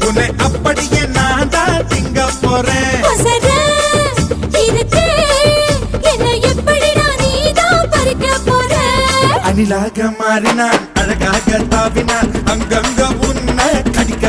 உன்னை அப்படியே நான் தான் திங்க போறேன். அணிலாக மாறினான், அழகாக தாவினான், அங்கங்க உன்னை கடிக்க